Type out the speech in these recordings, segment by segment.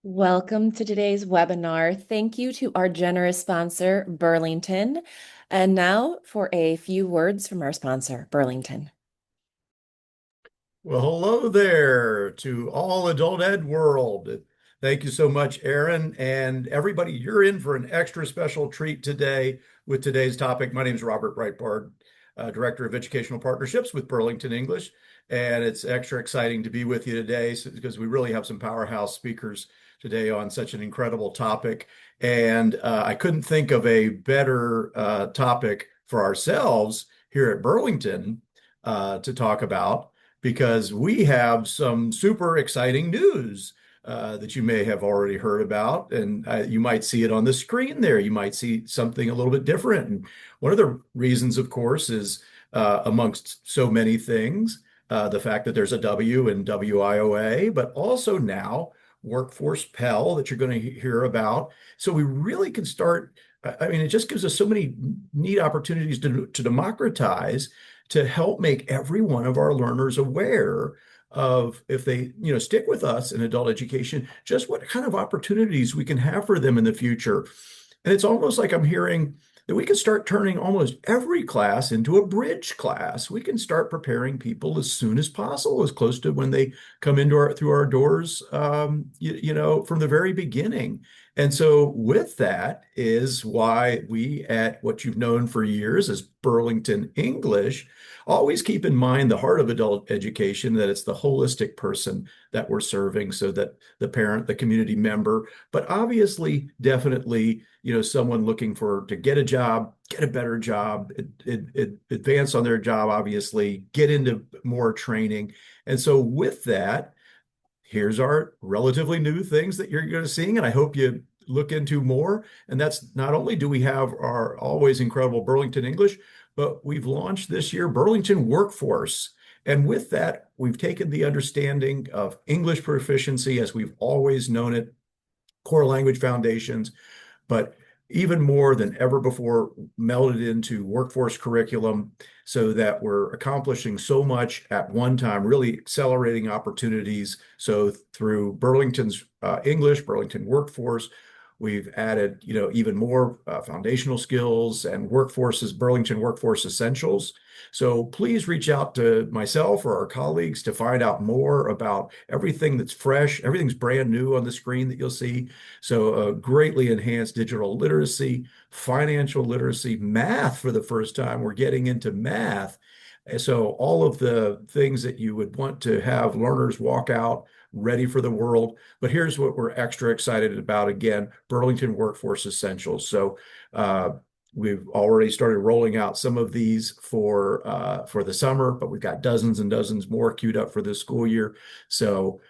Welcome to today's webinar. Thank you to our generous sponsor, Burlington. And now for a few words from our sponsor, Burlington. Well, hello there to all adult ed world. Thank you so much, Aaron. And everybody, you're in for an extra special treat today with today's topic. My name is Robert Breitbard, Director of Educational Partnerships with Burlington English. And it's extra exciting to be with you today because we really have some powerhouse speakers today on such an incredible topic. And I couldn't think of a better topic for ourselves here at Burlington to talk about because we have some super exciting news that you may have already heard about. And you might see it on the screen there. You might see something a little bit different. And one of the reasons, of course, is amongst so many things, the fact that there's a W in WIOA, but also now Workforce Pell that you're going to hear about. So we really can start. I mean, it just gives us so many neat opportunities to democratize, to help make every one of our learners aware of, if they, stick with us in adult education, just what kind of opportunities we can have for them in the future. And it's almost like I'm hearing that we can start turning almost every class into a bridge class. We can start preparing people as soon as possible, as close to when they come into through our doors, from the very beginning. And so with that is why we, at what you've known for years as Burlington English, always keep in mind the heart of adult education, that it's the holistic person that we're serving, so that the parent, the community member, but obviously, definitely, someone looking to get a job, get a better job, advance on their job, obviously, get into more training. And so with that, here's our relatively new things that you're going to see, and I hope you look into more. And that's not only do we have our always incredible Burlington English, but we've launched this year Burlington Workforce. And with that, we've taken the understanding of English proficiency as we've always known it, core language foundations, but even more than ever before, melded into workforce curriculum so that we're accomplishing so much at one time, really accelerating opportunities. So through Burlington's English, Burlington Workforce, we've added, even more foundational skills and workforces, Burlington Workforce Essentials. So please reach out to myself or our colleagues to find out more about everything that's fresh. Everything's brand new on the screen that you'll see. So greatly enhanced digital literacy, financial literacy, math for the first time. We're getting into math. So all of the things that you would want to have learners walk out ready for the world. But here's what we're extra excited about. Again, Burlington Workforce Essentials. So we've already started rolling out some of these for the summer, but we've got dozens and dozens more queued up for this school year. So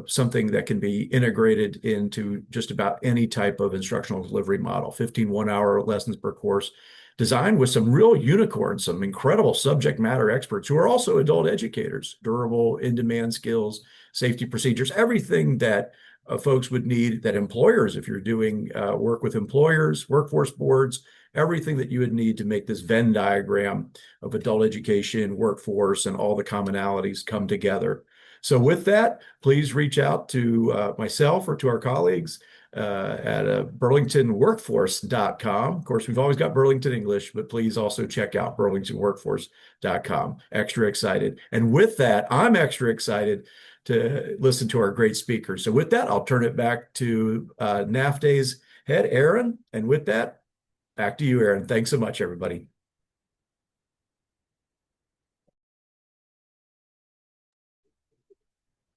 something that can be integrated into just about any type of instructional delivery model. 15 one-hour lessons per course, designed with some real unicorns, some incredible subject matter experts who are also adult educators, durable, in-demand skills, safety procedures, everything that folks would need, that employers, if you're doing work with employers, workforce boards, everything that you would need to make this Venn diagram of adult education, workforce, and all the commonalities come together. So with that, please reach out to myself or to our colleagues at burlingtonworkforce.com. Of course, we've always got Burlington English, but please also check out burlingtonworkforce.com. Extra excited. And with that, I'm extra excited to listen to our great speakers. So with that, I'll turn it back to NAFTA's head, Aaron. And with that, back to you, Aaron. Thanks so much, everybody.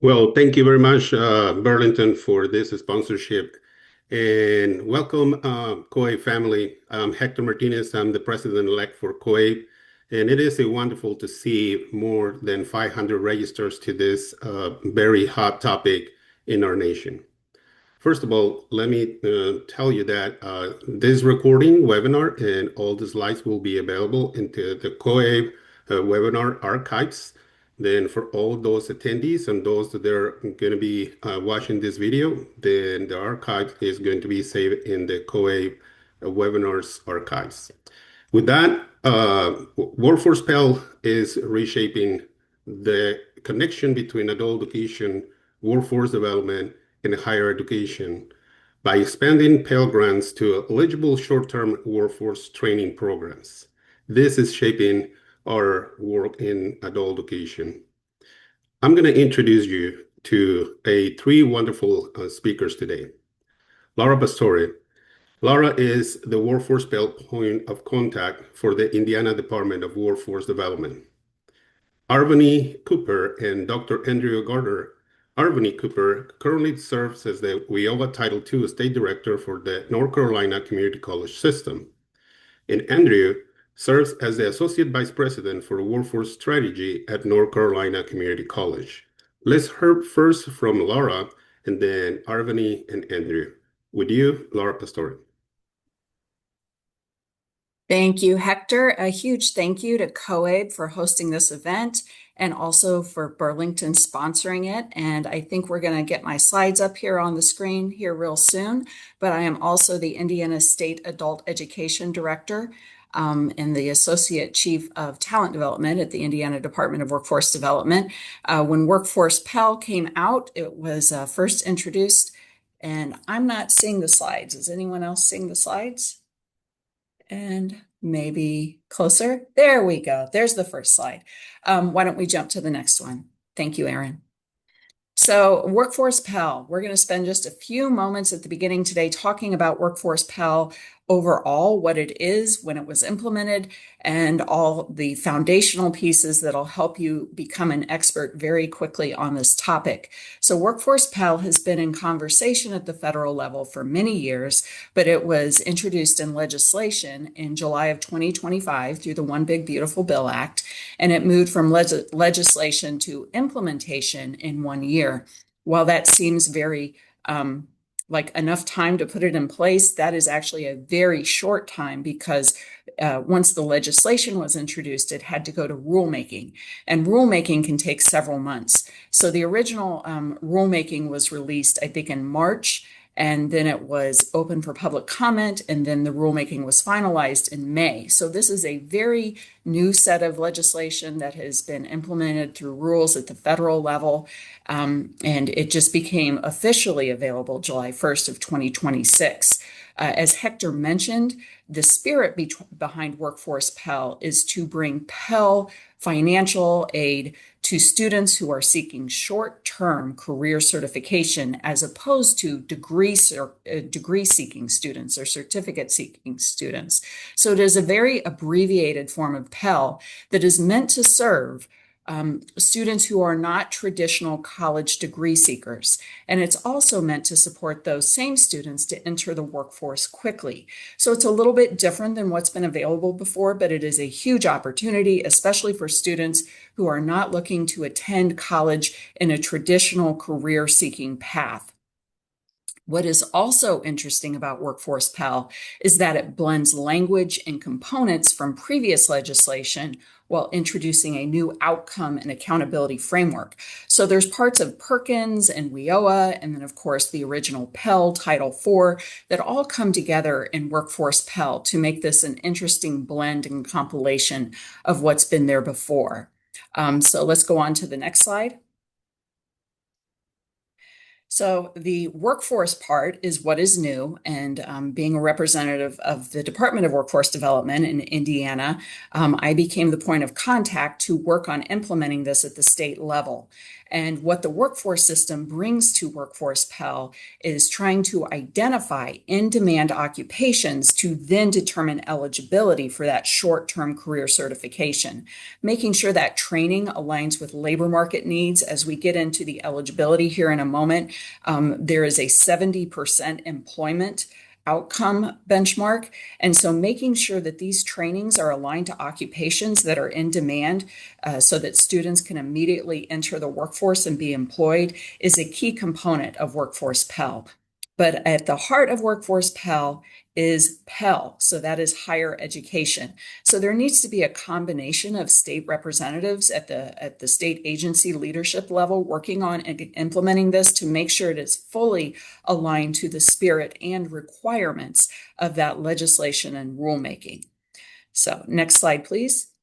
Well, thank you very much, Burlington, for this sponsorship. And welcome, COE family. I'm Hector Martinez. I'm the president-elect for COE. And it is wonderful to see more than 500 registers to this very hot topic in our nation. First of all, let me tell you that this recording webinar and all the slides will be available into the COE webinar archives. Then for all those attendees and those that are going to be watching this video, then the archive is going to be saved in the COE webinars archives. With that, Workforce Pell is reshaping the connection between adult education, workforce development, in higher education by expanding Pell Grants to eligible short-term workforce training programs. This is shaping our work in adult education. I'm going to introduce you to three wonderful speakers today. Lara Pastore. Lara is the Workforce Pell point of contact for the Indiana Department of Workforce Development. Arbony Cooper and Dr. Andrew Gardner. Arbony Cooper currently serves as the WIOA Title II State Director for the North Carolina Community College System. And Andrew serves as the Associate Vice President for Workforce Strategy at North Carolina Community College. Let's hear first from Lara and then Arbony and Andrew. With you, Lara Pastore. Thank you, Hector. A huge thank you to COABE for hosting this event and also for Burlington sponsoring it. And I think we're going to get my slides up here on the screen here real soon. But I am also the Indiana State Adult Education Director and the Associate Chief of Talent Development at the Indiana Department of Workforce Development. When Workforce Pell came out, it was first introduced. And I'm not seeing the slides. Is anyone else seeing the slides? And maybe closer. There we go. There's the first slide. Why don't we jump to the next one? Thank you, Aaron. So Workforce Pell, we're going to spend just a few moments at the beginning today talking about Workforce Pell overall, what it is, when it was implemented, and all the foundational pieces that'll help you become an expert very quickly on this topic. So Workforce Pell has been in conversation at the federal level for many years, but it was introduced in legislation in July of 2025 through the One Big Beautiful Bill Act, and it moved from legislation to implementation in 1 year. While that seems very like enough time to put it in place, that is actually a very short time because once the legislation was introduced, it had to go to rulemaking, and rulemaking can take several months. So the original rulemaking was released, I think, in March, and then it was open for public comment, and then the rulemaking was finalized in May. So this is a very new set of legislation that has been implemented through rules at the federal level, and it just became officially available July 1st of 2026. As Hector mentioned, the spirit behind Workforce Pell is to bring Pell financial aid to students who are seeking short-term career certification as opposed to degree-seeking students or certificate-seeking students. So it is a very abbreviated form of Pell that is meant to serve students who are not traditional college degree seekers. And it's also meant to support those same students to enter the workforce quickly. So it's a little bit different than what's been available before, but it is a huge opportunity, especially for students who are not looking to attend college in a traditional career seeking path. What is also interesting about Workforce Pell is that it blends language and components from previous legislation while introducing a new outcome and accountability framework. So there's parts of Perkins and WIOA, and then of course the original Pell Title IV that all come together in Workforce Pell to make this an interesting blend and compilation of what's been there before. So let's go on to the next slide. So the workforce part is what is new, and being a representative of the Department of Workforce Development in Indiana, I became the point of contact to work on implementing this at the state level. And what the workforce system brings to Workforce Pell is trying to identify in-demand occupations to then determine eligibility for that short-term career certification, making sure that training aligns with labor market needs. As we get into the eligibility here in a moment, there is a 70% employment outcome benchmark. And so making sure that these trainings are aligned to occupations that are in demand so that students can immediately enter the workforce and be employed is a key component of Workforce Pell. But at the heart of Workforce Pell is Pell, so that is higher education. So there needs to be a combination of state representatives at the state agency leadership level working on implementing this to make sure it is fully aligned to the spirit and requirements of that legislation and rulemaking. So next slide, please.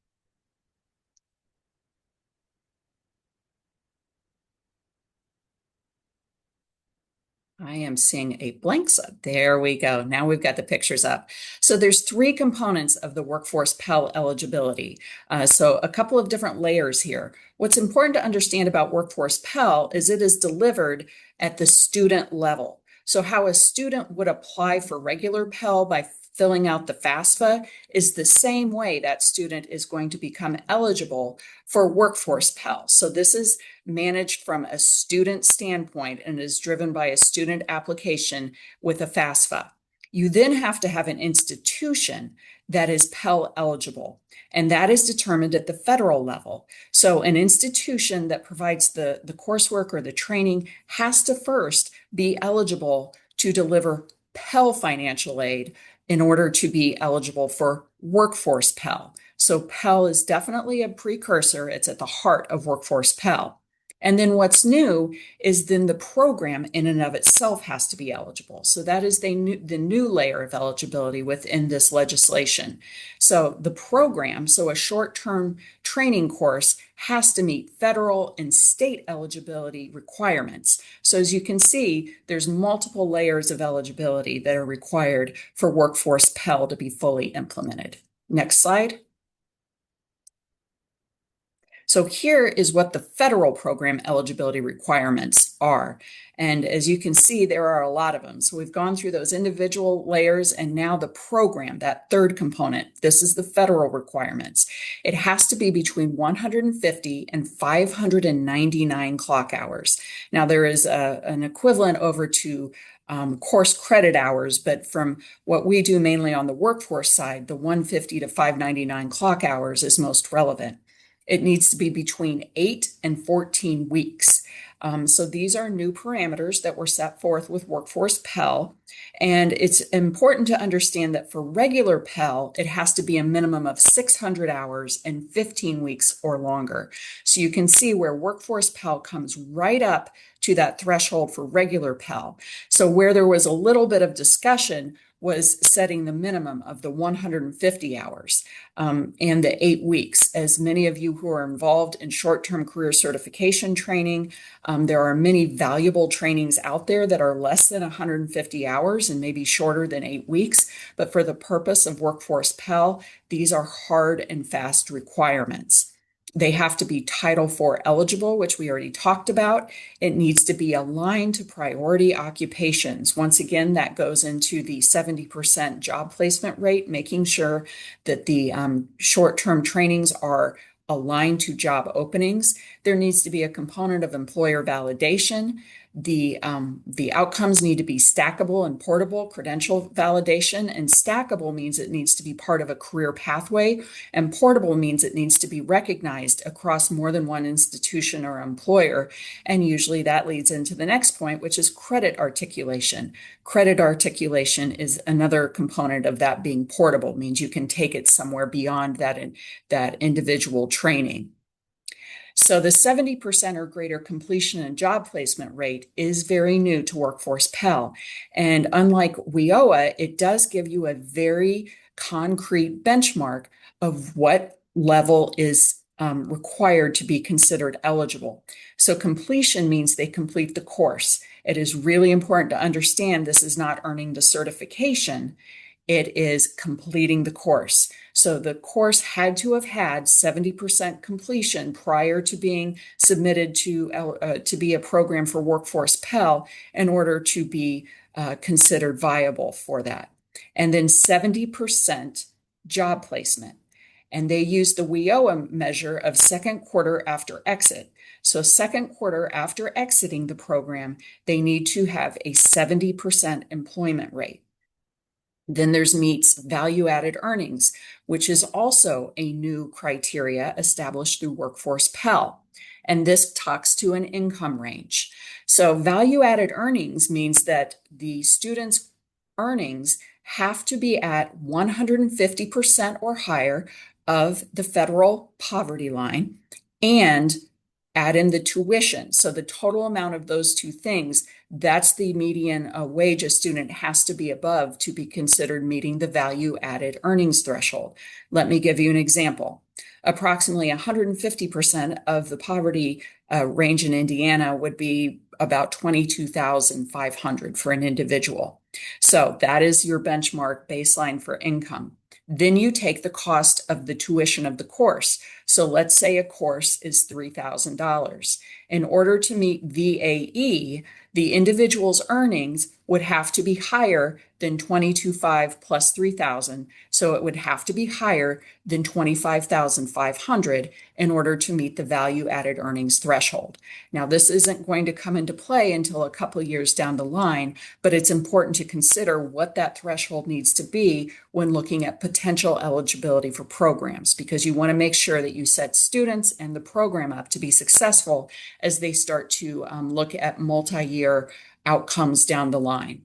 I am seeing a blank slide. There we go. Now we've got the pictures up. So there's three components of the Workforce Pell eligibility. So a couple of different layers here. What's important to understand about Workforce Pell is it is delivered at the student level. So how a student would apply for regular Pell by filling out the FAFSA is the same way that student is going to become eligible for Workforce Pell. So this is managed from a student standpoint and is driven by a student application with a FAFSA. You then have to have an institution that is Pell eligible, and that is determined at the federal level. So an institution that provides the coursework or the training has to first be eligible to deliver Pell financial aid in order to be eligible for Workforce Pell. So Pell is definitely a precursor. It's at the heart of Workforce Pell. And then what's new is then the program in and of itself has to be eligible. So that is the new layer of eligibility within this legislation. So the program, so a short-term training course, has to meet federal and state eligibility requirements. So as you can see, there's multiple layers of eligibility that are required for Workforce Pell to be fully implemented. Next slide. So here is what the federal program eligibility requirements are. And as you can see, there are a lot of them. So we've gone through those individual layers and now the program, that third component. This is the federal requirements. It has to be between 150 and 599 clock hours. Now there is an equivalent over to course credit hours, but from what we do mainly on the workforce side, the 150 to 599 clock hours is most relevant. It needs to be between 8 and 14 weeks. So these are new parameters that were set forth with Workforce Pell. And it's important to understand that for regular Pell, it has to be a minimum of 600 hours and 15 weeks or longer. So you can see where Workforce Pell comes right up to that threshold for regular Pell. So where there was a little bit of discussion was setting the minimum of the 150 hours and the 8 weeks. As many of you who are involved in short-term career certification training, there are many valuable trainings out there that are less than 150 hours and maybe shorter than 8 weeks. But for the purpose of Workforce Pell, these are hard and fast requirements. They have to be Title IV eligible, which we already talked about. It needs to be aligned to priority occupations. Once again, that goes into the 70% job placement rate, making sure that the short-term trainings are aligned to job openings. There needs to be a component of employer validation. The outcomes need to be stackable and portable credential validation, and stackable means it needs to be part of a career pathway, and portable means it needs to be recognized across more than one institution or employer. And usually that leads into the next point, which is credit articulation. Credit articulation is another component of that being portable, means you can take it somewhere beyond that individual training. So the 70% or greater completion and job placement rate is very new to Workforce Pell. And unlike WIOA, it does give you a very concrete benchmark of what level is required to be considered eligible. So completion means they complete the course. It is really important to understand this is not earning the certification. It is completing the course. So the course had to have had 70% completion prior to being submitted to be a program for Workforce Pell in order to be considered viable for that. And then 70% job placement. And they use the WIOA measure of second quarter after exit. So second quarter after exiting the program, they need to have a 70% employment rate. Then there's meets value-added earnings, which is also a new criteria established through Workforce Pell. And this talks to an income range. So value-added earnings means that the student's earnings have to be at 150% or higher of the federal poverty line, and add in the tuition. So the total amount of those two things, that's the median wage a student has to be above to be considered meeting the value added earnings threshold. Let me give you an example. Approximately 150% of the poverty range in Indiana would be about 22,500 for an individual. So that is your benchmark baseline for income. Then you take the cost of the tuition of the course. So let's say a course is $3,000. In order to meet VAE, the individual's earnings would have to be higher than 22,500 plus 3,000. So it would have to be higher than 25,500 in order to meet the value added earnings threshold. Now, this isn't going to come into play until a couple years down the line, but it's important to consider what that threshold needs to be when looking at potential eligibility for programs, because you want to make sure that you set students and the program up to be successful as they start to look at multi-year outcomes down the line.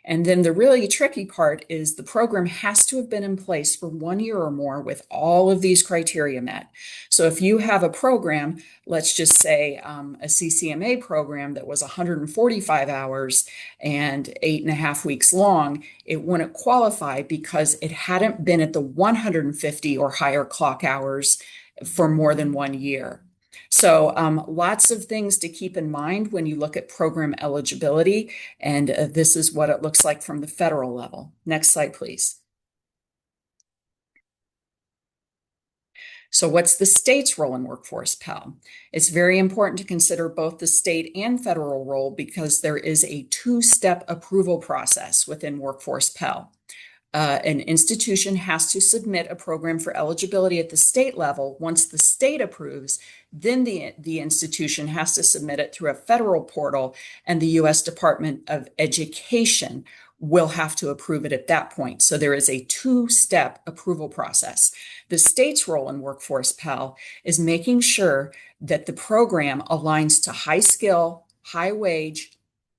And then the really tricky part is the program has to have been in place for 1 year or more with all of these criteria met. So if you have a program, let's just say a CCMA program that was 145 hours and 8.5 weeks long, it wouldn't qualify because it hadn't been at the 150 or higher clock hours for more than 1 year. So lots of things to keep in mind when you look at program eligibility, and this is what it looks like from the federal level. Next slide, please. So what's the state's role in Workforce Pell? It's very important to consider both the state and federal role because there is a two-step approval process within Workforce Pell. An institution has to submit a program for eligibility at the state level. Once the state approves, then the institution has to submit it through a federal portal, and the U.S. Department of Education will have to approve it at that point. So there is a two-step approval process. The state's role in Workforce Pell is making sure that the program aligns to high skill, high wage,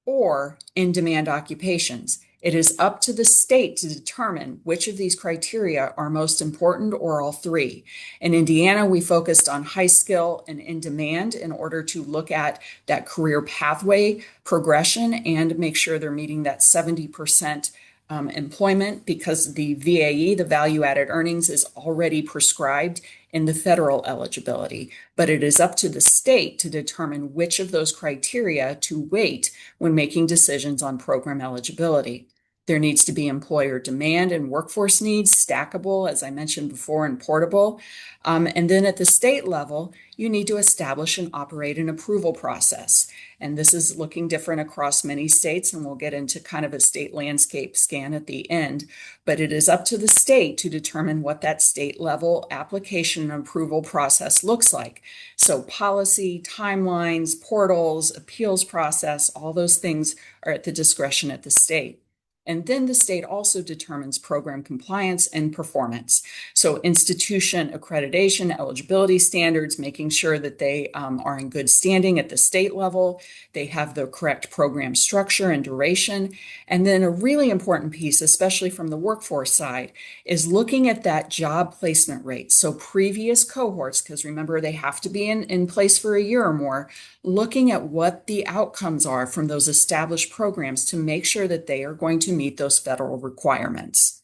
or in-demand occupations. It is up to the state to determine which of these criteria are most important or all three. In Indiana, we focused on high skill and in demand in order to look at that career pathway progression and make sure they're meeting that 70% employment, because the VAE, the value added earnings, is already prescribed in the federal eligibility, but it is up to the state to determine which of those criteria to weight when making decisions on program eligibility. There needs to be employer demand and workforce needs, stackable, as I mentioned before, and portable. And then at the state level, you need to establish and operate an approval process. And this is looking different across many states, and we'll get into kind of a state landscape scan at the end. But it is up to the state to determine what that state level application and approval process looks like. So policy, timelines, portals, appeals process, all those things are at the discretion of the state. And then the state also determines program compliance and performance. So institution accreditation, eligibility standards, making sure that they are in good standing at the state level. They have the correct program structure and duration. And then a really important piece, especially from the workforce side, is looking at that job placement rate. So previous cohorts, because remember, they have to be in place for a year or more, looking at what the outcomes are from those established programs to make sure that they are going to meet those federal requirements.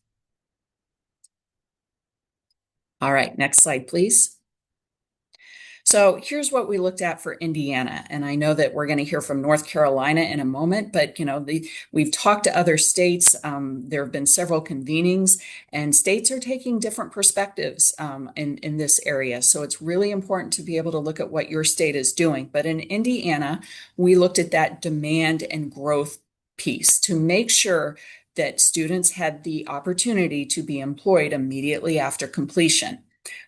All right, next slide, please. So here's what we looked at for Indiana. And I know that we're going to hear from North Carolina in a moment, but we've talked to other states. There have been several convenings, and states are taking different perspectives in this area. So it's really important to be able to look at what your state is doing. But in Indiana, we looked at that demand and growth piece to make sure that students had the opportunity to be employed immediately after completion.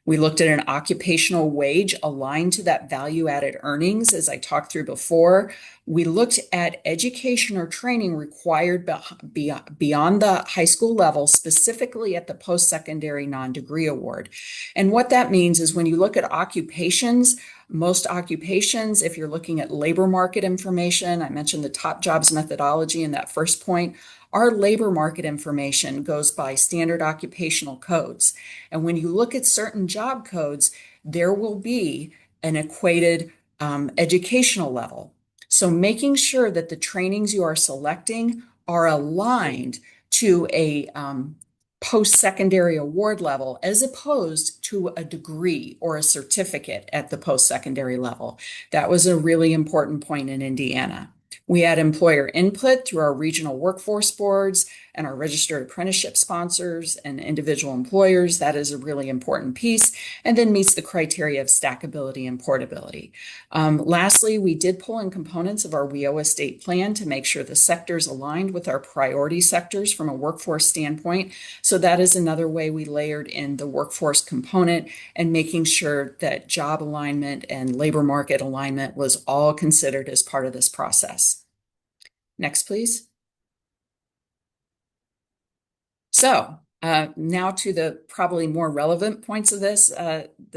We looked at an occupational wage aligned to that value-added earnings, as I talked through before. We looked at education or training required beyond the high school level, specifically at the post-secondary non-degree award. And what that means is when you look at occupations, most occupations, if you're looking at labor market information, I mentioned the top jobs methodology in that first point, our labor market information goes by standard occupational codes. And when you look at certain job codes, there will be an equated educational level. So making sure that the trainings you are selecting are aligned to a post-secondary award level as opposed to a degree or a certificate at the post-secondary level. That was a really important point in Indiana. We had employer input through our regional workforce boards and our registered apprenticeship sponsors and individual employers. That is a really important piece, and then meets the criteria of stackability and portability. Lastly, we did pull in components of our WIOA state plan to make sure the sectors aligned with our priority sectors from a workforce standpoint. So that is another way we layered in the workforce component and making sure that job alignment and labor market alignment was all considered as part of this process. Next, please. So now to the probably more relevant points of this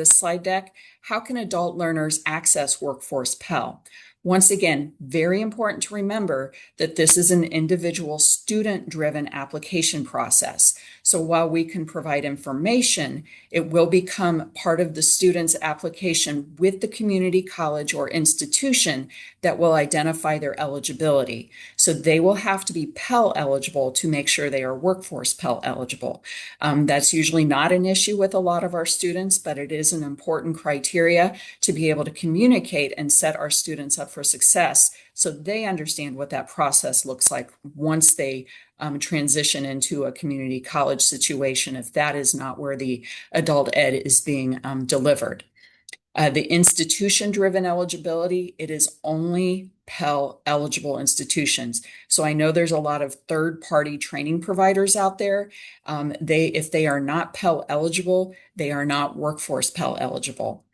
slide deck. How can adult learners access Workforce Pell? Once again, very important to remember that this is an individual student-driven application process. So while we can provide information, it will become part of the student's application with the community college or institution that will identify their eligibility. So they will have to be Pell eligible to make sure they are Workforce Pell eligible. That's usually not an issue with a lot of our students, but it is an important criteria to be able to communicate and set our students up for success so they understand what that process looks like once they transition into a community college situation, if that is not where the adult ed is being delivered. The institution-driven eligibility, it is only Pell eligible institutions. So I know there's a lot of third-party training providers out there. If they are not Pell eligible, they are not Workforce Pell eligible.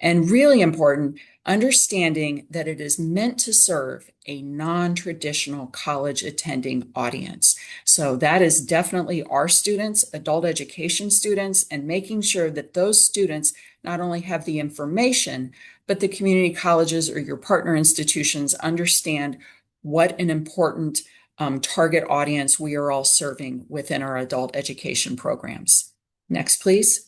And really important, understanding that it is meant to serve a non-traditional college attending audience. So that is definitely our students, adult education students, and making sure that those students not only have the information, but the community colleges or your partner institutions understand what an important target audience we are all serving within our adult education programs. Next, please.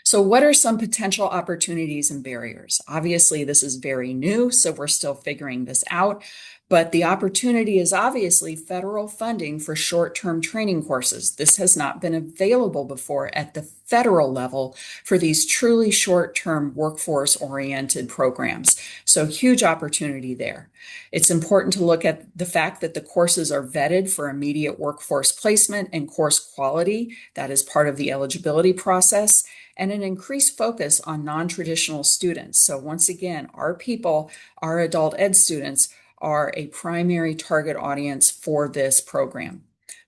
So what are some potential opportunities and barriers? Obviously, this is very new, so we're still figuring this out. But the opportunity is obviously federal funding for short-term training courses. This has not been available before at the federal level for these truly short-term workforce-oriented programs. So huge opportunity there. It's important to look at the fact that the courses are vetted for immediate workforce placement and course quality. That is part of the eligibility process, and an increased focus on non-traditional students. So once again, our people, our adult ed students, are a primary target audience for this program.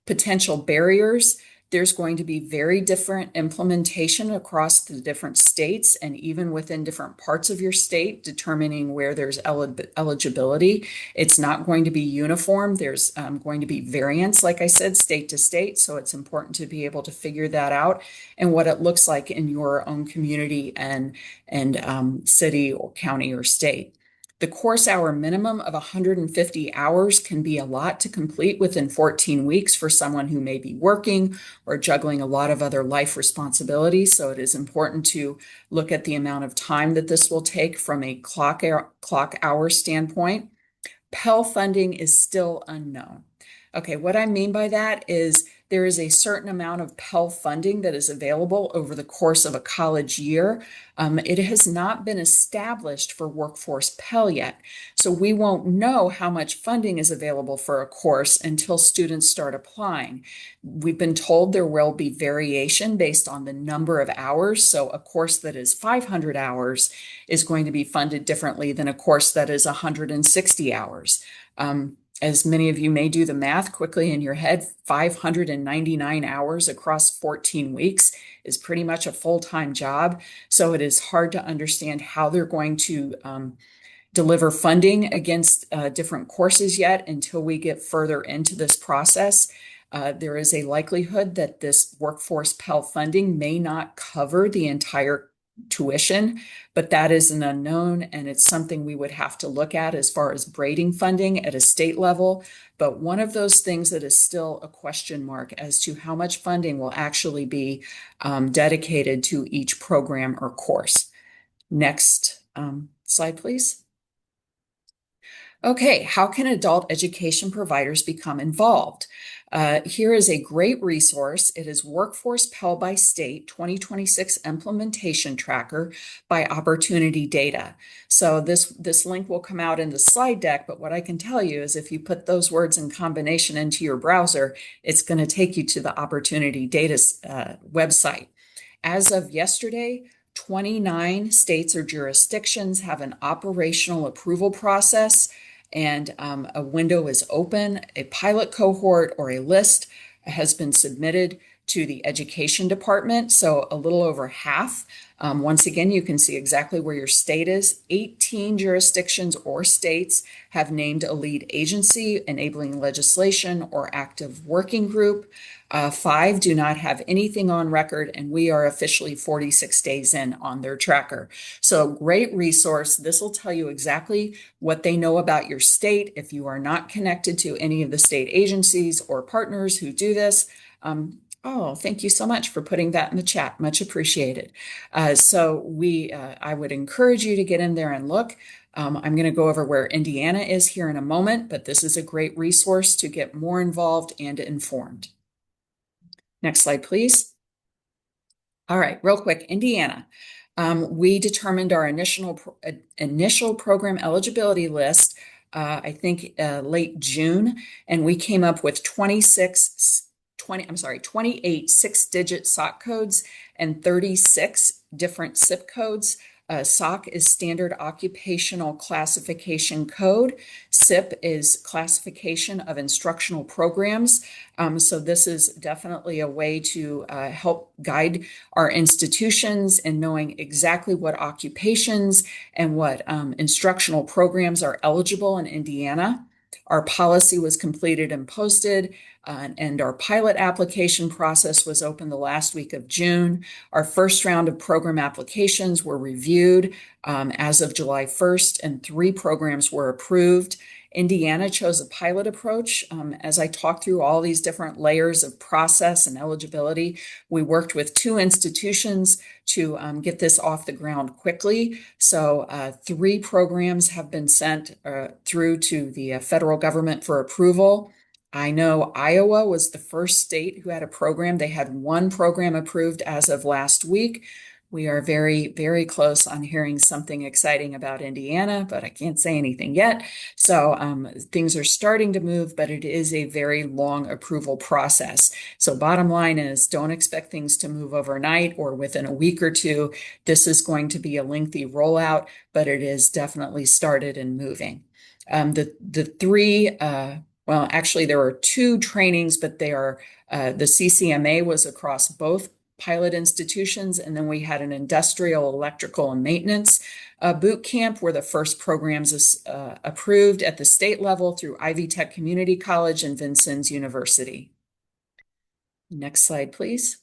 Potential barriers, there's going to be very different implementation across the different states and even within different parts of your state, determining where there's eligibility. It's not going to be uniform. There's going to be variance, like I said, state to state. So it's important to be able to figure that out and what it looks like in your own community and city or county or state. The course hour minimum of 150 hours can be a lot to complete within 14 weeks for someone who may be working or juggling a lot of other life responsibilities. So it is important to look at the amount of time that this will take from a clock hour standpoint. Pell funding is still unknown. Okay, what I mean by that is there is a certain amount of Pell funding that is available over the course of a college year. It has not been established for Workforce Pell yet. So we won't know how much funding is available for a course until students start applying. We've been told there will be variation based on the number of hours. So a course that is 500 hours is going to be funded differently than a course that is 160 hours. As many of you may do the math quickly in your head, 599 hours across 14 weeks is pretty much a full-time job. So it is hard to understand how they're going to deliver funding against different courses yet until we get further into this process. There is a likelihood that this Workforce Pell funding may not cover the entire tuition, but that is an unknown, and it's something we would have to look at as far as braiding funding at a state level. But one of those things that is still a question mark as to how much funding will actually be dedicated to each program or course. Next Slide, please. Okay, how can adult education providers become involved? Here is a great resource. It is Workforce Pell by State 2026 Implementation Tracker by Opportunity Data. So this link will come out in the slide deck, but what I can tell you is if you put those words in combination into your browser, it's going to take you to the Opportunity Data website. As of yesterday, 29 states or jurisdictions have an operational approval process, and a window is open. A pilot cohort or a list has been submitted to the education department, so a little over half. Once again, you can see exactly where your state is. 18 jurisdictions or states have named a lead agency, enabling legislation, or active working group. 5 do not have anything on record, and we are officially 46 days in on their tracker. So great resource. This will tell you exactly what they know about your state. If you are not connected to any of the state agencies or partners who do this, oh, thank you so much for putting that in the chat. Much appreciated. I would encourage you to get in there and look. I'm going to go over where Indiana is here in a moment, but this is a great resource to get more involved and informed. Next slide, please. All right, real quick, Indiana. We determined our initial program eligibility list, I think late June, and we came up with 28 six-digit SOC codes and 36 different SIP codes. SOC is Standard Occupational Classification Code. SIP is Classification of Instructional Programs. So this is definitely a way to help guide our institutions in knowing exactly what occupations and what instructional programs are eligible in Indiana. Our policy was completed and posted, and our pilot application process was open the last week of June. Our first round of program applications were reviewed as of July 1st, and 3 programs were approved. Indiana chose a pilot approach. As I talked through all these different layers of process and eligibility, we worked with 2 institutions to get this off the ground quickly. So 3 programs have been sent through to the federal government for approval. I know Iowa was the first state who had a program. They had 1 program approved as of last week. We are very, very close on hearing something exciting about Indiana, but I can't say anything yet. So things are starting to move, but it is a very long approval process. So bottom line is, don't expect things to move overnight or within a week or 2. This is going to be a lengthy rollout, but it is definitely started and moving. The 3, well, actually there were 2 trainings, but they are, the CCMA was across both pilot institutions, and then we had an industrial, electrical, and maintenance boot camp where the first programs is approved at the state level through Ivy Tech Community College and Vincennes University. Next slide, please.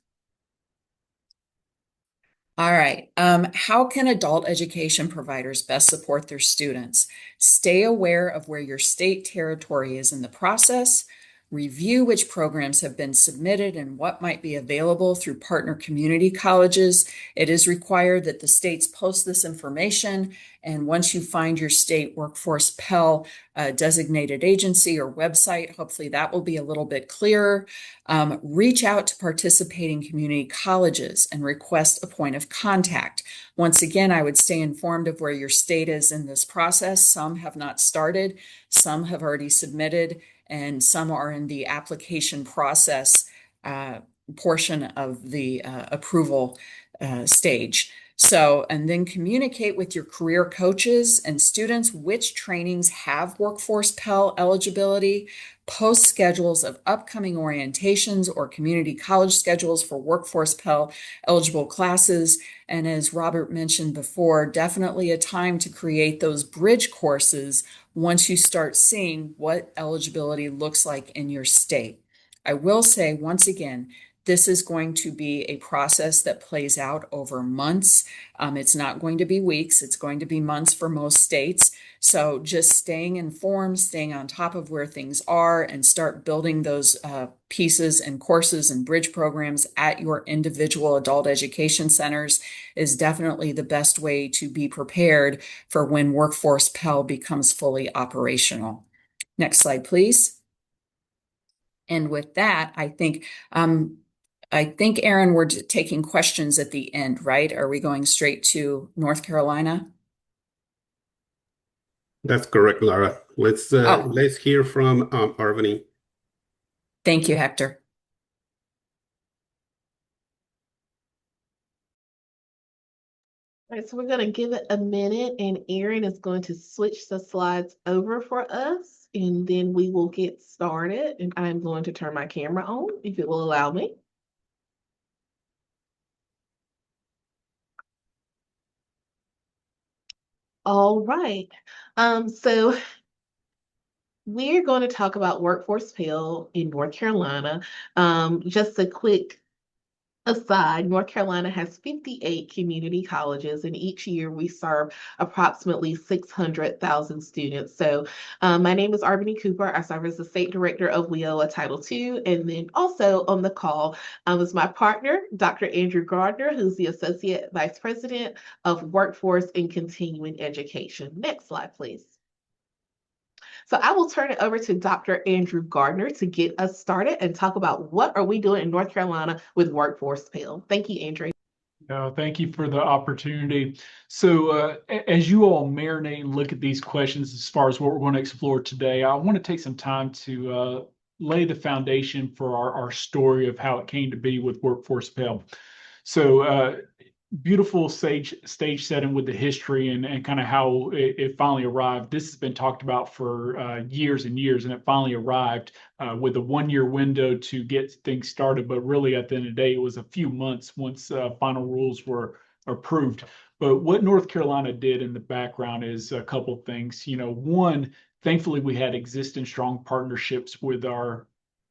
All right. How can adult education providers best support their students? Stay aware of where your state territory is in the process. Review which programs have been submitted and what might be available through partner community colleges. It is required that the states post this information, and once you find your state Workforce Pell designated agency or website, hopefully that will be a little bit clearer. Reach out to participating community colleges and request a point of contact. Once again, I would stay informed of where your state is in this process. Some have not started, some have already submitted, and some are in the application process portion of the approval stage. So, and then communicate with your career coaches and students which trainings have Workforce Pell eligibility. Post schedules of upcoming orientations or community college schedules for Workforce Pell eligible classes. And as Robert mentioned before, definitely a time to create those bridge courses once you start seeing what eligibility looks like in your state. I will say once again, This is going to be a process that plays out over months. It's not going to be weeks, it's going to be months for most states. So just staying informed, staying on top of where things are, and start building those pieces and courses and bridge programs at your individual adult education centers is definitely the best way to be prepared for when Workforce Pell becomes fully operational. Next slide, please. And with that, I think, Aaron, we're taking questions at the end, right? Are we going straight to North Carolina? That's correct, Lara. Let's hear from Arbony. Thank you, Hector. All right, so we're going to give it a minute, and Aaron is going to switch the slides over for us, and then we will get started. And I'm going to turn my camera on, if it will allow me. All right. So we're going to talk about Workforce Pell in North Carolina. Just a quick aside, North Carolina has 58 community colleges, and each year we serve approximately 600,000 students. So my name is Arbony Cooper. I serve as the State Director of WIOA Title II, and then also on the call is my partner, Dr. Andrew Gardner, who's the Associate Vice President of Workforce and Continuing Education. Next slide, please. So I will turn it over to Dr. Andrew Gardner to get us started and talk about what are we doing in North Carolina with Workforce Pell. Thank you, Andrew. Thank you for the opportunity. So as you all marinate and look at these questions as far as what we're going to explore today, I want to take some time to lay the foundation for our story of how it came to be with Workforce Pell. So beautiful stage setting with the history and kind of how it finally arrived. This has been talked about for years and years, and it finally arrived with a 1-year window to get things started. But really, at the end of the day, it was a few months once final rules were approved. But what North Carolina did in the background is a couple things. One, thankfully, we had existing strong partnerships with our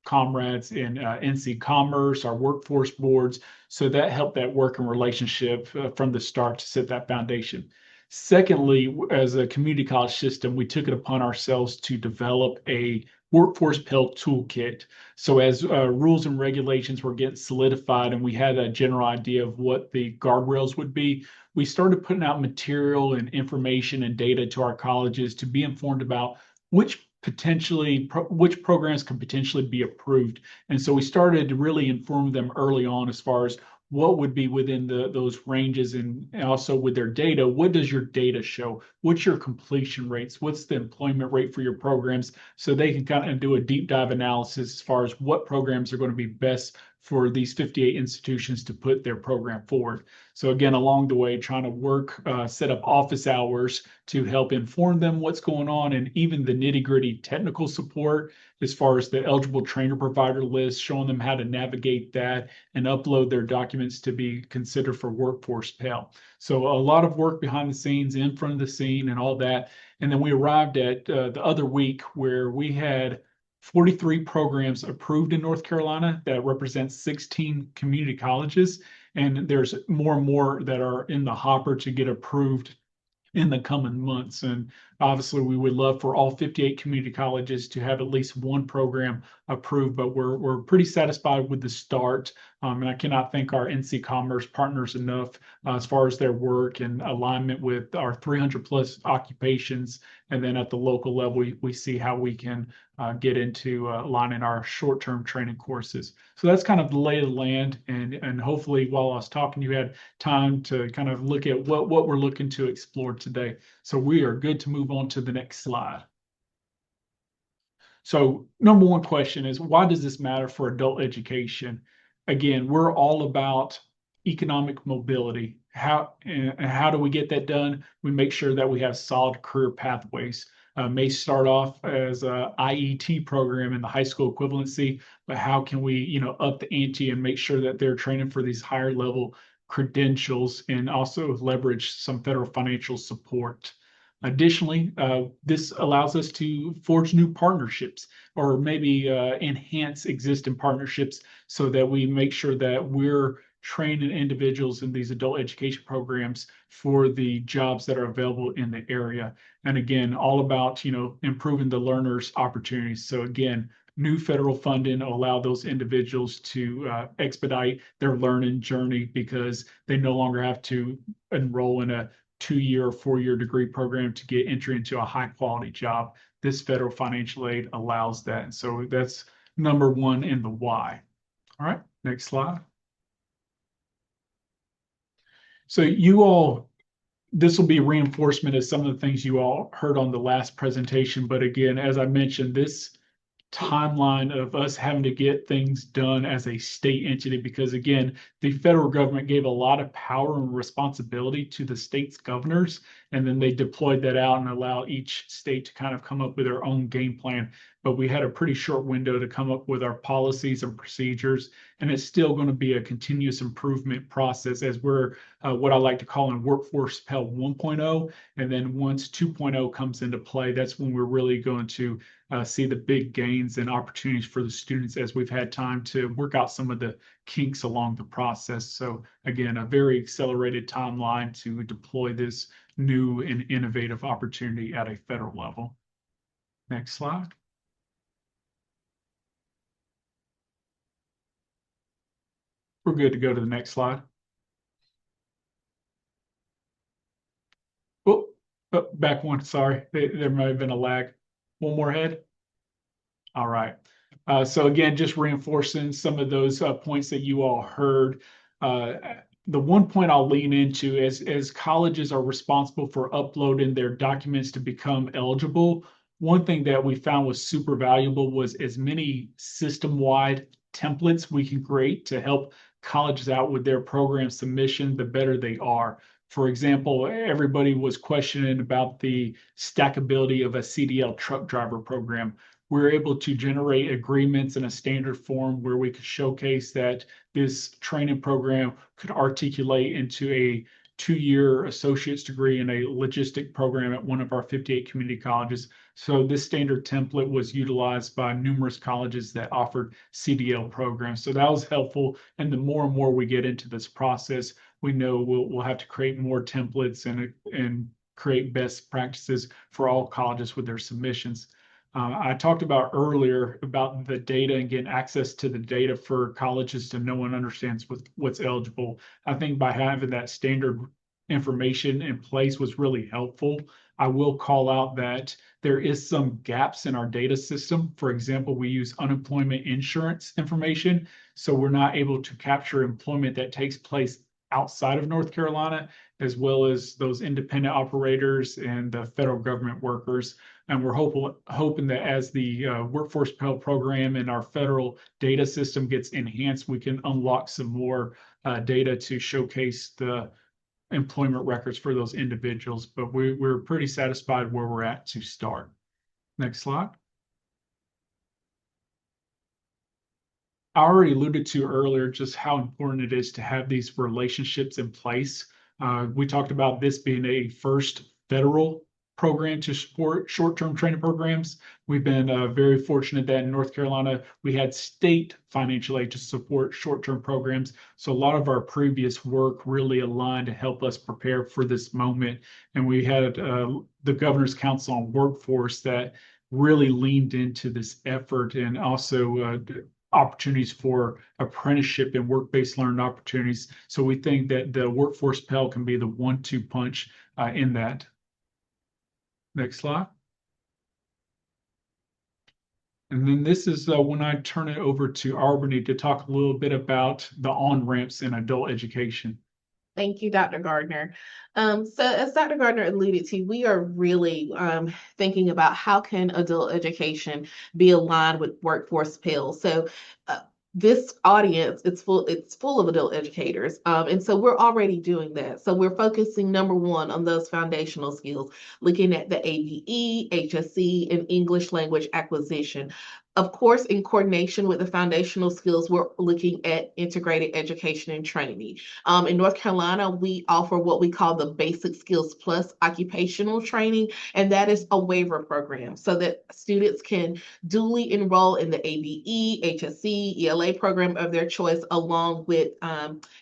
comrades in NC Commerce, our workforce boards. So that helped that working relationship from the start to set that foundation. Secondly, as a community college system, we took it upon ourselves to develop a Workforce Pell toolkit. So as rules and regulations were getting solidified and we had a general idea of what the guardrails would be, we started putting out material and information and data to our colleges to be informed about which programs can potentially be approved. And so we started to really inform them early on as far as what would be within those ranges, and also with their data, what does your data show? What's your completion rates? What's the employment rate for your programs? So they can kind of do a deep dive analysis as far as what programs are going to be best for these 58 institutions to put their program forward. So again, along the way, trying to work, set up office hours to help inform them what's going on, and even the nitty-gritty technical support as far as the eligible trainer provider list, showing them how to navigate that and upload their documents to be considered for Workforce Pell. So a lot of work behind the scenes, in front of the scene, and all that. And then we arrived at the other week where we had 43 programs approved in North Carolina that represents 16 community colleges. And there's more and more that are in the hopper to get approved in the coming months. And obviously, we would love for all 58 community colleges to have at least one program approved, but we're pretty satisfied with the start. And I cannot thank our NC Commerce partners enough as far as their work and alignment with our 300 plus occupations. And then at the local level, we see how we can get into aligning our short-term training courses. So that's kind of the lay of the land. And hopefully, while I was talking, you had time to kind of look at what we're looking to explore today. So we are good to move on to the next slide. So number one question is, why does this matter for adult education? Again, we're all about economic mobility. How do we get that done? We make sure that we have solid career pathways. May start off as a IET program in the high school equivalency, but how can we, up the ante and make sure that they're training for these higher level credentials and also leverage some federal financial support? Additionally, this allows us to forge new partnerships or maybe enhance existing partnerships so that we make sure that we're training individuals in these adult education programs for the jobs that are available in the area. And again, all about, improving the learners' opportunities. So again, new federal funding will allow those individuals to expedite their learning journey because they no longer have to enroll in a 2-year or 4-year degree program to get entry into a high quality job. This federal financial aid allows that. And so that's number one in the why. All right, next slide. So this will be reinforcement of some of the things you all heard on the last presentation. But again, as I mentioned, this timeline of us having to get things done as a state entity, because again, the federal government gave a lot of power and responsibility to the state's governors, and then they deployed that out and allow each state to kind of come up with their own game plan. But we had a pretty short window to come up with our policies and procedures, and it's still going to be a continuous improvement process as we're what I like to call in Workforce Pell 1.0. And then once 2.0 comes into play, that's when we're really going to see the big gains and opportunities for the students as we've had time to work out some of the kinks along the process. So again, a very accelerated timeline to deploy this new and innovative opportunity at a federal level. Next slide. We're good to go to the next slide. Oh, back one, sorry. There might have been a lag. One more ahead. All right. So again, just reinforcing some of those points that you all heard. The one point I'll lean into as colleges are responsible for uploading their documents to become eligible, one thing that we found was super valuable was as many system-wide templates we can create to help colleges out with their program submission, the better they are. For example, everybody was questioning about the stackability of a CDL truck driver program. We're able to generate agreements in a standard form where we could showcase that this training program could articulate into a 2-year associate's degree in a logistic program at one of our 58 community colleges. So this standard template was utilized by numerous colleges that offered CDL programs. So that was helpful. And the more and more we get into this process, we know we'll have to create more templates and create best practices for all colleges with their submissions. I talked about earlier about the data and getting access to the data for colleges to know and understand what's eligible. I think by having that standard information in place was really helpful. I will call out that there is some gaps in our data system. For example, we use unemployment insurance information, so we're not able to capture employment that takes place outside of North Carolina, as well as those independent operators and the federal government workers. And we're hoping that as the Workforce Pell program and our federal data system gets enhanced, we can unlock some more data to showcase the employment records for those individuals. But we're pretty satisfied where we're at to start. Next slide. I already alluded to earlier just how important it is to have these relationships in place. We talked about this being a first federal program to support short-term training programs. We've been very fortunate that in North Carolina, we had state financial aid to support short-term programs. So a lot of our previous work really aligned to help us prepare for this moment. And we had the Governor's Council on Workforce that really leaned into this effort, and also opportunities for apprenticeship and work-based learning opportunities. So we think that the Workforce Pell can be the 1-2 punch in that. Next slide. And then this is when I turn it over to Arbony to talk a little bit about the on-ramps in adult education. Thank you, Dr. Gardner. So as Dr. Gardner alluded to, we are really thinking about how can adult education be aligned with Workforce Pell. So this audience, it's full of adult educators. And so we're already doing that. So we're focusing, number one, on those foundational skills, looking at the ABE, HSC, and English language acquisition. Of course, in coordination with the foundational skills, we're looking at integrated education and training. In North Carolina, we offer what we call the Basic Skills Plus occupational training, and that is a waiver program so that students can duly enroll in the ABE, HSC, ELA program of their choice, along with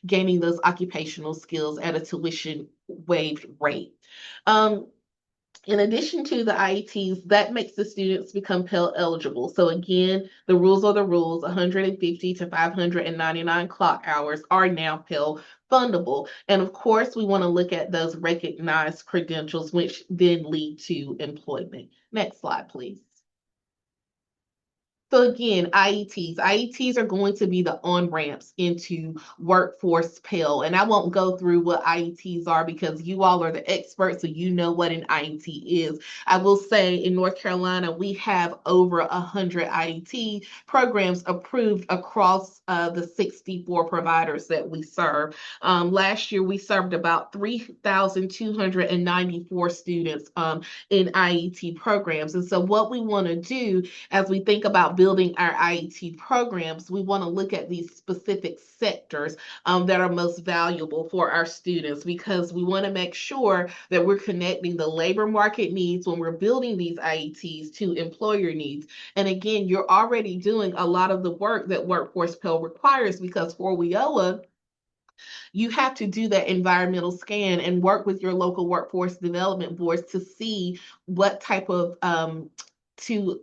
gaining those occupational skills at a tuition waived rate. In addition to the IETs, that makes the students become Pell eligible. So again, the rules are the rules. 150 to 599 clock hours are now Pell fundable. And of course, we want to look at those recognized credentials, which then lead to employment. Next slide, please. So again, IETs. IETs are going to be the on-ramps into Workforce Pell. And I won't go through what IETs are because you all are the experts, so you know what an IET is. I will say in North Carolina, we have over 100 IET programs approved across the 64 providers that we serve. Last year, we served about 3,294 students in IET programs. And so what we want to do as we think about building our IET programs, we want to look at these specific sectors that are most valuable for our students because we want to make sure that we're connecting the labor market needs when we're building these IETs to employer needs. And again, you're already doing a lot of the work that Workforce Pell requires because for WIOA, you have to do that environmental scan and work with your local workforce development boards to see what type of to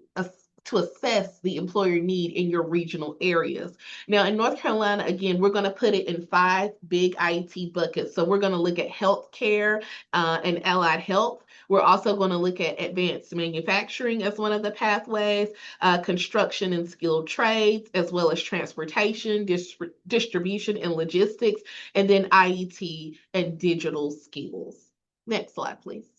assess the employer need in your regional areas. Now, in North Carolina, again, we're going to put it in 5 big IET buckets. So we're going to look at healthcare and allied health. We're also going to look at advanced manufacturing as one of the pathways, construction and skilled trades, as well as transportation, distribution and logistics, and then IET and digital skills. Next slide, please.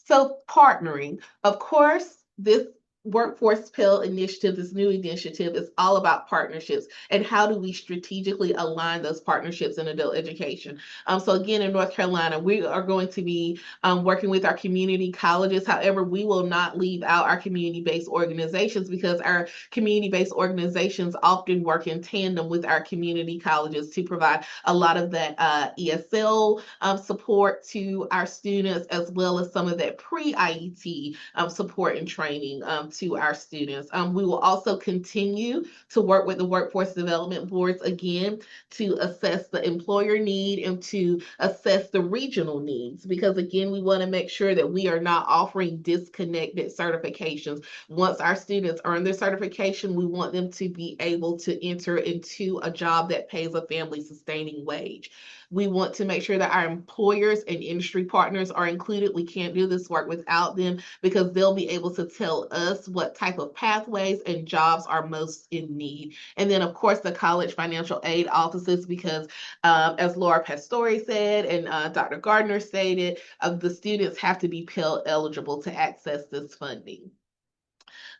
So partnering, of course, this Workforce Pell initiative, this new initiative is all about partnerships and how do we strategically align those partnerships in adult education. So again, in North Carolina, we are going to be working with our community colleges. However, we will not leave out our community-based organizations because our community-based organizations often work in tandem with our community colleges to provide a lot of that ESL support to our students, as well as some of that pre-IET support and training to our students. We will also continue to work with the workforce development boards again to assess the employer need and to assess the regional needs because again, we want to make sure that we are not offering disconnected certifications. Once our students earn their certification, we want them to be able to enter into a job that pays a family sustaining wage. We want to make sure that our employers and industry partners are included. We can't do this work without them because they'll be able to tell us what type of pathways and jobs are most in need. And then, of course, the college financial aid offices, because as Lara Pastore said and Dr. Gardner stated, the students have to be Pell eligible to access this funding.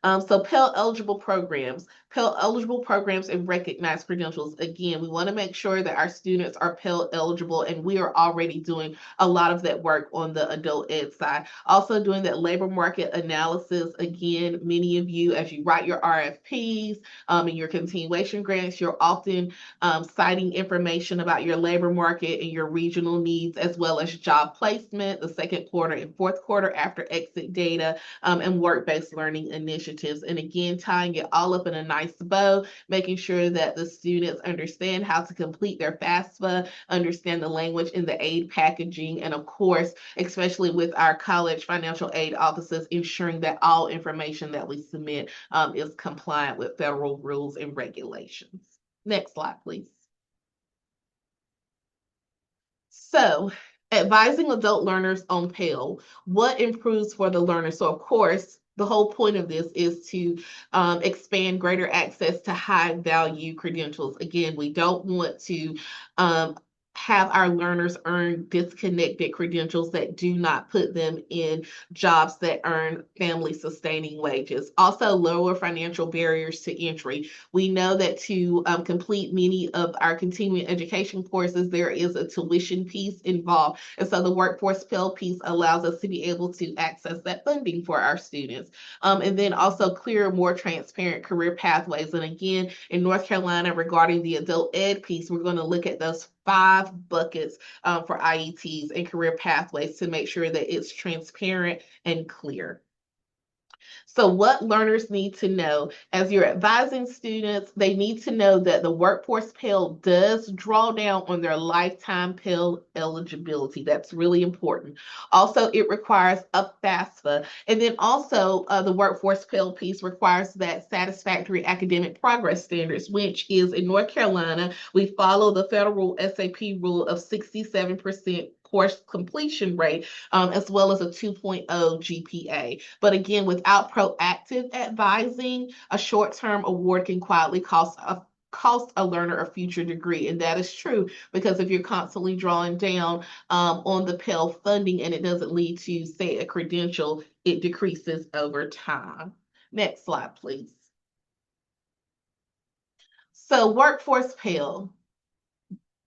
So Pell eligible programs and recognized credentials. Again, we want to make sure that our students are Pell eligible, and we are already doing a lot of that work on the adult ed side. Also doing that labor market analysis. Again, many of you, as you write your RFPs and your continuation grants, you're often citing information about your labor market and your regional needs, as well as job placement, the second quarter and fourth quarter after exit data, and work-based learning initiatives. And again, tying it all up in a nice bow, making sure that the students understand how to complete their FAFSA, understand the language in the aid packaging, and of course, especially with our college financial aid offices, ensuring that all information that we submit is compliant with federal rules and regulations. Next slide, please. So, advising adult learners on Pell, what improves for the learner? So, of course, the whole point of this is to expand greater access to high value credentials. Again, we don't want to have our learners earn disconnected credentials that do not put them in jobs that earn family sustaining wages. Also, lower financial barriers to entry. We know that to complete many of our continuing education courses, there is a tuition piece involved. And so the Workforce Pell piece allows us to be able to access that funding for our students. And then also clearer, more transparent career pathways. And again, in North Carolina, regarding the adult ed piece, we're going to look at those 5 buckets for IETs and career pathways to make sure that it's transparent and clear. So what learners need to know as you're advising students, they need to know that the Workforce Pell does draw down on their lifetime Pell eligibility. That's really important. Also, it requires a FAFSA. And then also the Workforce Pell piece requires that satisfactory academic progress standards, which is in North Carolina, we follow the federal SAP rule of 67% course completion rate, as well as a 2.0 GPA. But again, without proactive advising, a short-term award can quietly cost a learner a future degree. And that is true because if you're constantly drawing down on the Pell funding and it doesn't lead to, say, a credential, it decreases over time. Next slide, please. So Workforce Pell.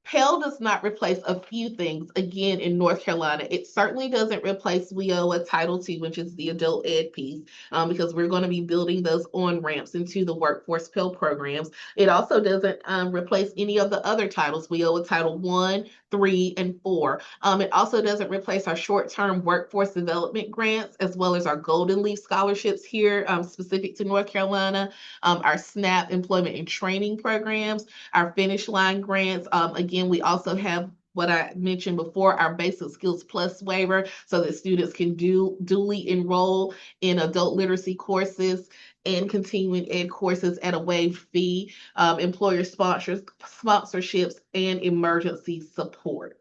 Pell does not replace a few things, again, in North Carolina. It certainly doesn't replace WIOA Title II, which is the adult ed piece, because we're going to be building those on-ramps into the Workforce Pell programs. It also doesn't replace any of the other titles, WIOA Title I, 3, and 4. It also doesn't replace our short-term workforce development grants, as well as our Golden Leaf scholarships here, specific to North Carolina, our SNAP employment and training programs, our Finish Line grants. Again, we also have what I mentioned before, our Basic Skills Plus waiver, so that students can duly enroll in adult literacy courses and continuing ed courses at a waived fee, employer sponsorships, and emergency support.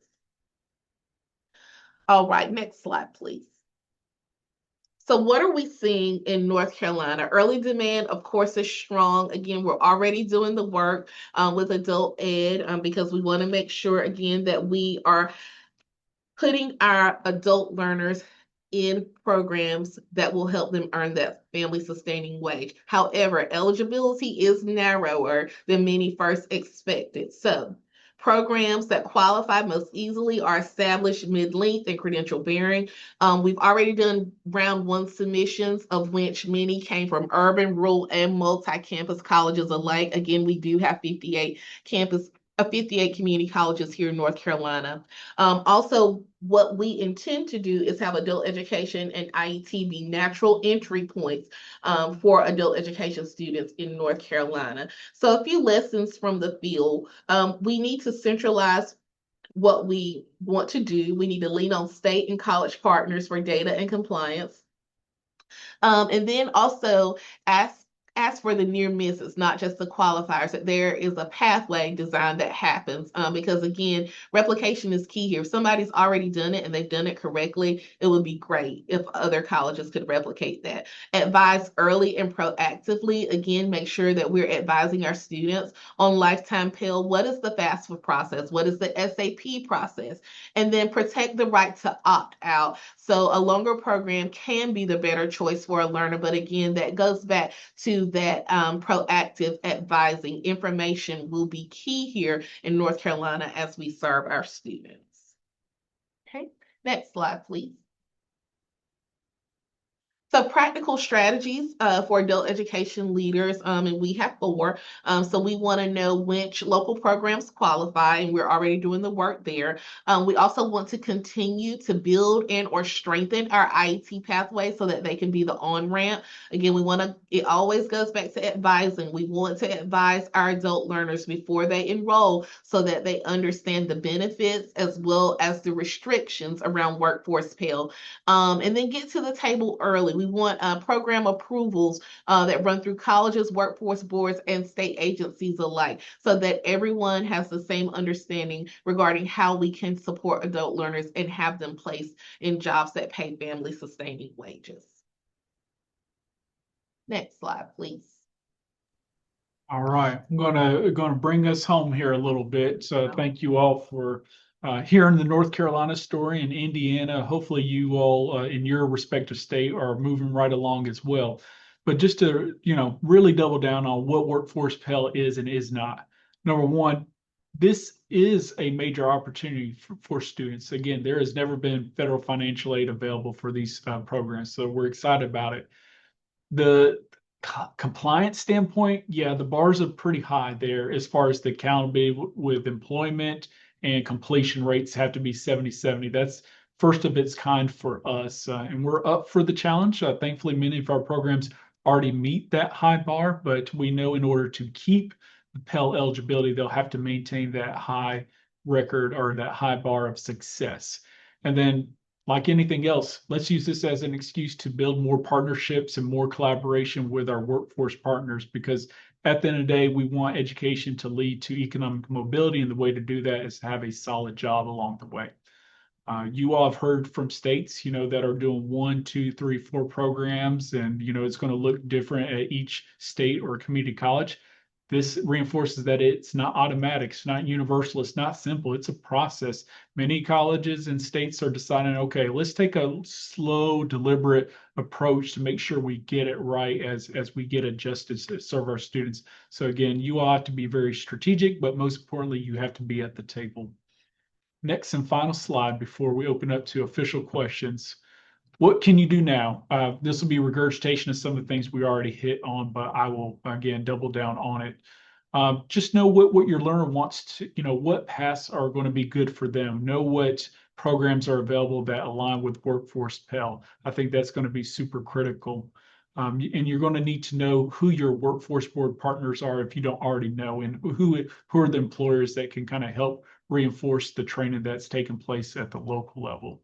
All right, next slide, please. So what are we seeing in North Carolina? Early demand, of course, is strong. Again, we're already doing the work with adult ed because we want to make sure, again, that we are putting our adult learners in programs that will help them earn that family sustaining wage. However, eligibility is narrower than many first expected. So programs that qualify most easily are established, mid-length, and credential bearing. We've already done round 1 submissions, of which many came from urban, rural, and multi-campus colleges alike. Again, we do have 58 community colleges here in North Carolina. Also, what we intend to do is have adult education and IET be natural entry points for adult education students in North Carolina. So a few lessons from the field. We need to centralize what we want to do. We need to lean on state and college partners for data and compliance. And then also ask for the near misses, not just the qualifiers, that there is a pathway design that happens. Because again, replication is key here. If somebody's already done it and they've done it correctly, it would be great if other colleges could replicate that. Advise early and proactively. Again, make sure that we're advising our students on lifetime Pell. What is the FAFSA process? What is the SAP process? And then protect the right to opt out. So a longer program can be the better choice for a learner. But again, that goes back to that proactive advising. Information will be key here in North Carolina as we serve our students. Okay, next slide, please. So practical strategies for adult education leaders, and we have 4. So we want to know which local programs qualify, and we're already doing the work there. We also want to continue to build and or strengthen our IET pathway so that they can be the on-ramp. Again, it always goes back to advising. We want to advise our adult learners before they enroll so that they understand the benefits as well as the restrictions around Workforce Pell. And then get to the table early. We want program approvals that run through colleges, workforce boards, and state agencies alike, so that everyone has the same understanding regarding how we can support adult learners and have them placed in jobs that pay family sustaining wages. Next slide, please. All right, I'm gonna bring us home here a little bit. So thank you all for hearing the North Carolina story and Indiana. Hopefully, you all in your respective state are moving right along as well. But just to really double down on what Workforce Pell is and is not. Number one, this is a major opportunity for students. Again, there has never been federal financial aid available for these programs, so we're excited about it. The compliance standpoint, yeah, the bars are pretty high there as far as the accountability with employment and completion rates have to be 70/70. That's first of its kind for us. And we're up for the challenge. Thankfully, many of our programs already meet that high bar, but we know in order to keep the Pell eligibility, they'll have to maintain that high record or that high bar of success. And then like anything else, let's use this as an excuse to build more partnerships and more collaboration with our workforce partners because at the end of the day, we want education to lead to economic mobility, and the way to do that is to have a solid job along the way. You all have heard from states, that are doing 1, 2, 3, 4 programs, and it's going to look different at each state or community college. This reinforces that it's not automatic, it's not universal, it's not simple, it's a process. Many colleges and states are deciding, okay, let's take a slow, deliberate approach to make sure we get it right as we get adjusted to serve our students. So again, you all have to be very strategic, but most importantly, you have to be at the table. Next and final slide before we open up to official questions. What can you do now? This will be regurgitation of some of the things we already hit on, but I will again double down on it. Just know what your learner wants to, what paths are going to be good for them. Know what programs are available that align with Workforce Pell. I think that's going to be super critical. And you're going to need to know who your workforce board partners are if you don't already know, and who are the employers that can kind of help reinforce the training that's taking place at the local level.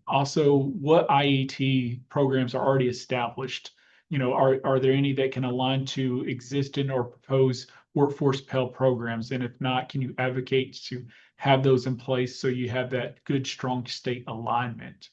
Also, what IET programs are already established? Are there any that can align to existing or propose Workforce Pell programs? And if not, can you advocate to have those in place so you have that good, strong state alignment?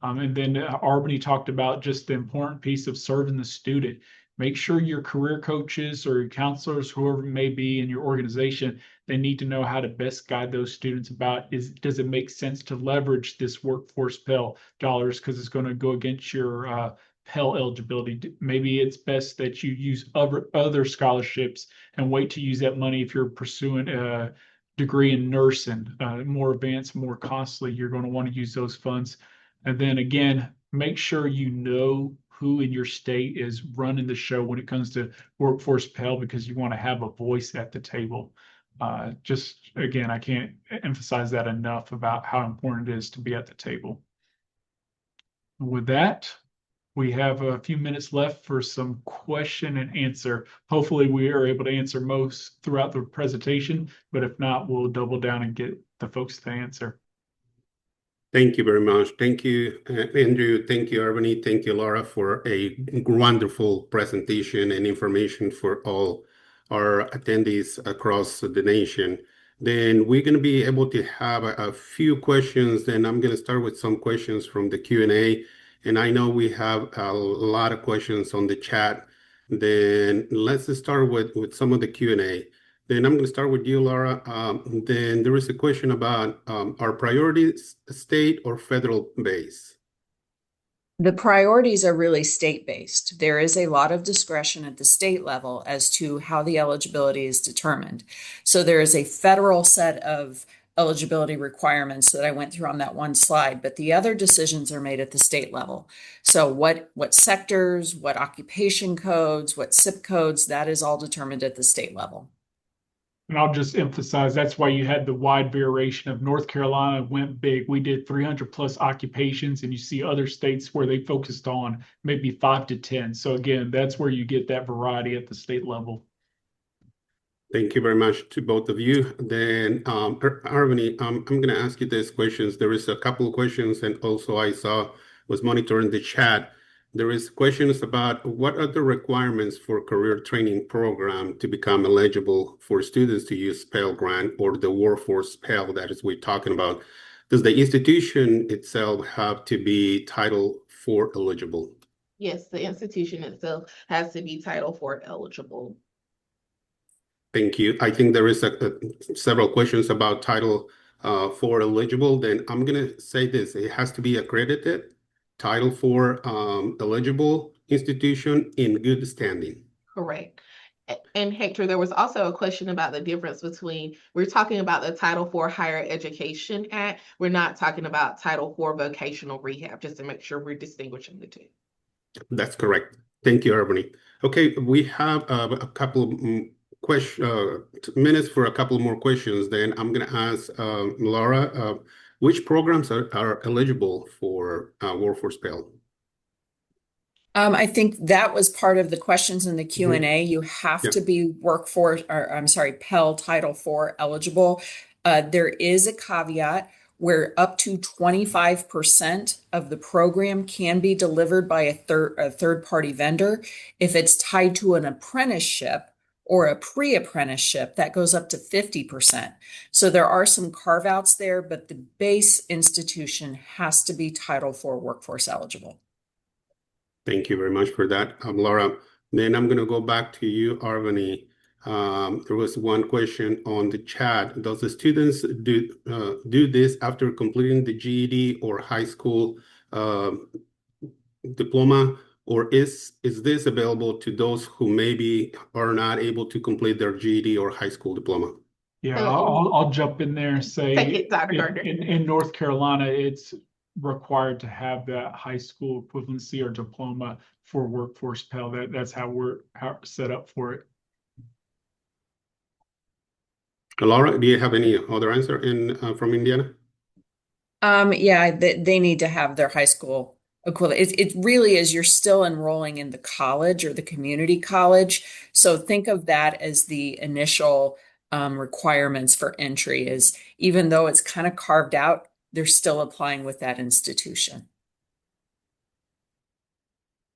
And then Arbony talked about just the important piece of serving the student. Make sure your career coaches or your counselors, whoever it may be in your organization, they need to know how to best guide those students about does it make sense to leverage this Workforce Pell dollars because it's going to go against your Pell eligibility. Maybe it's best that you use other scholarships and wait to use that money if you're pursuing a degree in nursing, more advanced, more costly. You're going to want to use those funds. And then again, make sure you know who in your state is running the show when it comes to Workforce Pell because you want to have a voice at the table. Just again, I can't emphasize that enough about how important it is to be at the table. With that, we have a few minutes left for some question and answer. Hopefully we are able to answer most throughout the presentation, but if not, we'll double down and get the folks to answer. Thank you very much. Thank you, Andrew. Thank you, Arbony. Thank you, Lara, for a wonderful presentation and information for all our attendees across the nation. Then we're going to be able to have a few questions. And I'm going to start with some questions from the Q&A. And I know we have a lot of questions on the chat. Then let's start with some of the Q&A. Then I'm going to start with you, Lara. Then there is a question about our priorities, state or federal base? The priorities are really state-based. There is a lot of discretion at the state level as to how the eligibility is determined. So there is a federal set of eligibility requirements that I went through on that one slide, but the other decisions are made at the state level. So what sectors, what occupation codes, what SIP codes, that is all determined at the state level. And I'll just emphasize that's why you had the wide variation of North Carolina went big. We did 300 plus occupations, and you see other states where they focused on maybe 5 to 10. So again, that's where you get that variety at the state level. Thank you very much to both of you. Then, Arbony, I'm going to ask you these questions. There is a couple of questions, and also I was monitoring the chat. There is questions about what are the requirements for career training program to become eligible for students to use Pell Grant or the Workforce Pell that is we're talking about. Does the institution itself have to be Title IV eligible? Yes, the institution itself has to be Title IV eligible. Thank you. I think there is several questions about Title IV eligible. Then I'm going to say this. It has to be accredited, Title IV eligible institution in good standing. Correct. And Hector, there was also a question about the difference between, we're talking about the Title IV Higher Education Act. We're not talking about Title IV Vocational Rehab, just to make sure we're distinguishing the two. That's correct. Thank you, Arbony. Okay, we have a couple of minutes for a couple more questions. Then I'm going to ask Lara, which programs are eligible for Workforce Pell? I think that was part of the questions in the Q&A. You have Yeah. to be Pell Title IV eligible. There is a caveat where up to 25% of the program can be delivered by a third-party vendor. If it's tied to an apprenticeship or a pre-apprenticeship, that goes up to 50%. So there are some carve-outs there, but the base institution has to be Title IV workforce eligible. Thank you very much for that, Lara. Then I'm going to go back to you, Arbony. There was one question on the chat. Does the students do this after completing the GED or high school diploma, or is this available to those who maybe are not able to complete their GED or high school diploma? Yeah, I'll jump in there and say Take it, Dr. Gardner. in North Carolina, it's required to have that high school equivalency or diploma for Workforce Pell. That's how we're set up for it. Lara, do you have any other answer from Indiana? Yeah, they need to have their high school equivalent. It really is, you're still enrolling in the college or the community college. So think of that as the initial requirements for entry, is even though it's kind of carved out, they're still applying with that institution.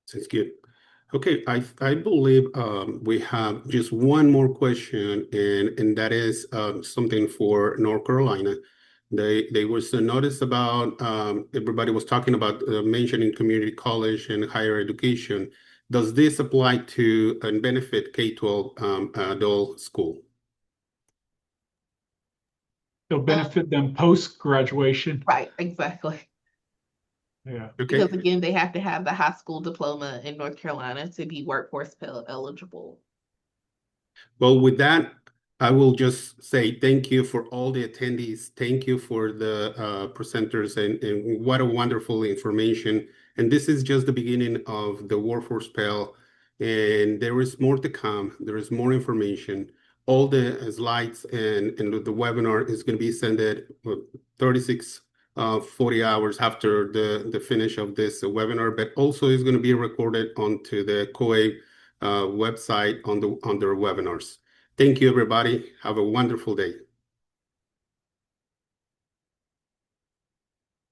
Sounds good. Okay, I believe we have just one more question, and that is something for North Carolina. They was notice about everybody was talking about mentioning community college and higher education. Does this apply to and benefit K-12 adult school? It'll benefit them post-graduation. Right, exactly. Yeah. Okay. Because again, they have to have the high school diploma in North Carolina to be Workforce Pell eligible. Well, with that, I will just say thank you for all the attendees. Thank you for the presenters, and what a wonderful information. And this is just the beginning of the Workforce Pell, and there is more to come. There is more information. All the slides and the webinar is going to be sent 40 hours after the finish of this webinar, but also is going to be recorded onto the COE website under webinars. Thank you, everybody. Have a wonderful day.